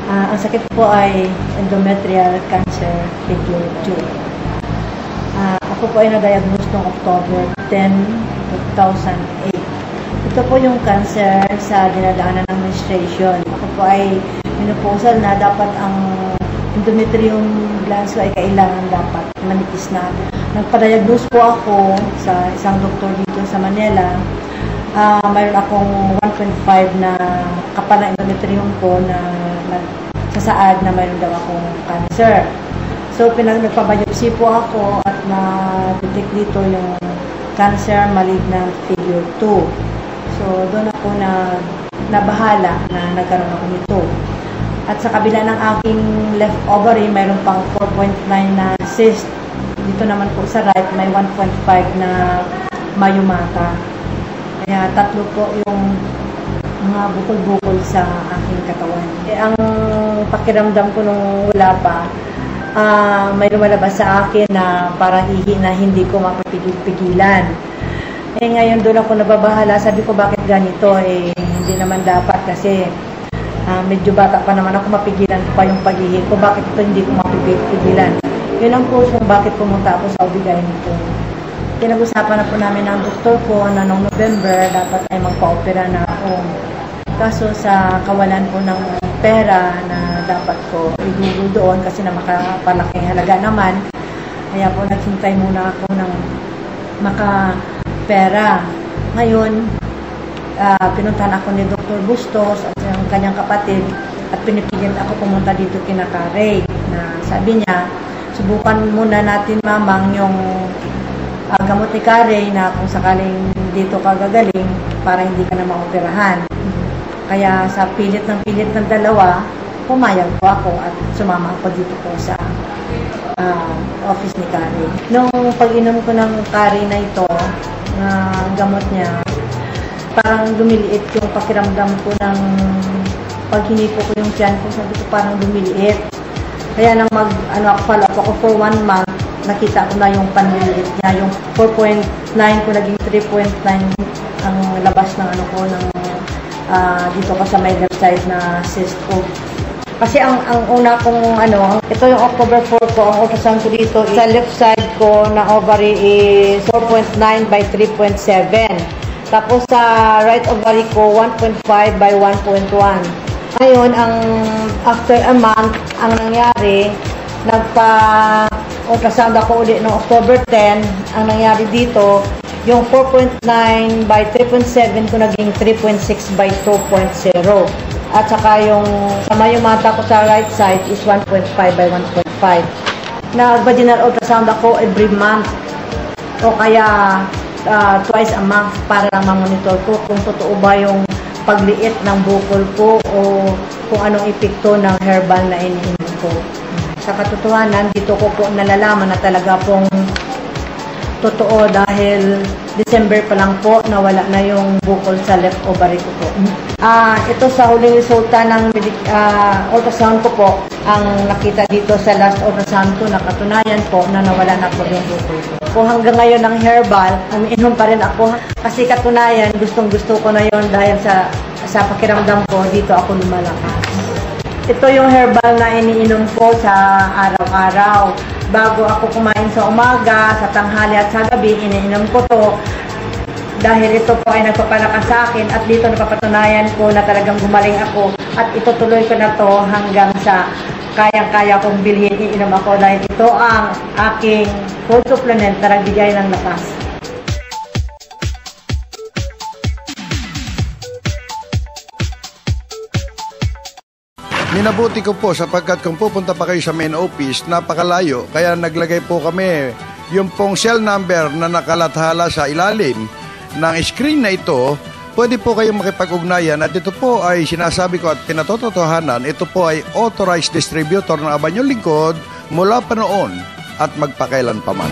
Ang sakit po ay endometrial cancer figure 2. Ako po ay na-diagnose noong October 10, 2008. Ito po yung cancer sa dinadaanan ng menstruation. Ako po ay menopausal na dapat ang endometrium glands ko ay kailangan dapat manipis na. Nagpa-diagnose po ako sa isang doktor dito sa Manila. Mayroon akong 1.5 na kapal na endometrium ko na sasaad na mayroon daw akong cancer. So, nagpa-biopsy po ako at na-detect dito yung cancer malignant figure 2. So, doon ako nabahala na nagkaroon ako nito. At sa kabila ng aking left ovary, mayroon pang 4.9 na cyst. Dito naman po sa right, may 1.5 na mayumata. Kaya tatlo po yung mga bukol-bukol sa aking katawan. Ang pakiramdam ko nung wala pa, may lumalabas sa akin na parang ihi na hindi ko mapapigil-pigilan. Ngayon doon ako nababahala. Sabi ko, bakit ganito? Hindi naman dapat kasi medyo bata pa naman ako, mapigilan ko pa yung pag-ihi ko. Bakit ito hindi ko mapigilan? Yun ang puso kung bakit pumunta ako sa OB-GYN. Pinag-usapan na po namin ng doktor ko na noong November dapat ay magpa-opera na ako. Kaso sa kawalan po ng pera na dapat ko igugol doon kasi na makapalaking halaga naman. Kaya po naghintay muna ako ng makapera. Ngayon, pinuntahan ako ni Dr. Bustos at yung kanyang kapatid at pinipilit ako pumunta dito kina Carey na sabi niya, subukan muna natin mamang yung gamot ni Carey na kung sakaling dito ka gagaling para hindi ka na maoperahan. Kaya sa pilit ng dalawa, pumayag po ako at sumama ako dito po sa office ni Carey. Nung pag-inom ko ng Carey na ito, na gamot niya, parang lumiliit yung pakiramdam ko ng pag hinipo ko yung tiyan ko, sabi ko parang lumiliit. Kaya nang follow up ako for 1 month, nakita ko na yung panliliit niya, yung 4.9 ko naging 3.9 ang labas ng dito ko sa may left side na cyst ko. Kasi ang una kong ito yung October 4 ko, ang ultrasound ko dito, sa left side ko na ovary is 4.9 by 3.7. Tapos sa right ovary ko, 1.5 by 1.1. Ngayon, after a month, ang nangyari, nagpa-ultrasound ako ulit noong October 10. Ang nangyari dito, yung 4.9 by 3.7 ko naging 3.6 by 2.0. At saka yung sa mayumata ko sa right side is 1.5 by 1.5. Nag-vaginal ultrasound ako every month. O kaya twice a month para lang ma-monitor ko kung totoo ba yung pagliit ng bukol ko o kung anong epekto ng herbal na iniinom ko. Sa katotohanan, dito ko po nalalaman na talaga pong totoo dahil December pa lang po nawala na yung bukol sa left ovary ko po. Ito sa huling resulta ng ultrasound ko po, ang nakita dito sa last ultrasound ko, nakatunayan po na nawala na po yung bukol ko. Kung hanggang ngayon ng herbal, umiinom pa rin ako kasi katunayan, gustong-gusto ko na yon dahil sa pakiramdam ko, dito ako lumalakas. Ito yung herbal na iniinom ko sa araw-araw. Bago ako kumain sa umaga, sa tanghali at sa gabi, iniinom ko to. Dahil ito po ay nagpapalakas sa akin at dito napapatunayan ko na talagang gumaling ako at itutuloy ko na to hanggang sa kayang-kaya kong bilhin, iinom ako dahil ito ang aking food supplement na nagbigay ng lakas. Minabuti ko po sapagkat kung pupunta pa kayo sa main office, napakalayo. Kaya naglagay po kami yung pong cell number na nakalathala sa ilalim ng screen na ito. Pwede po kayong makipag-ugnayan at ito po ay sinasabi ko at pinatotohanan. Ito po ay authorized distributor ng Abanyong Lingkod mula pa noon at magpakailan pa man.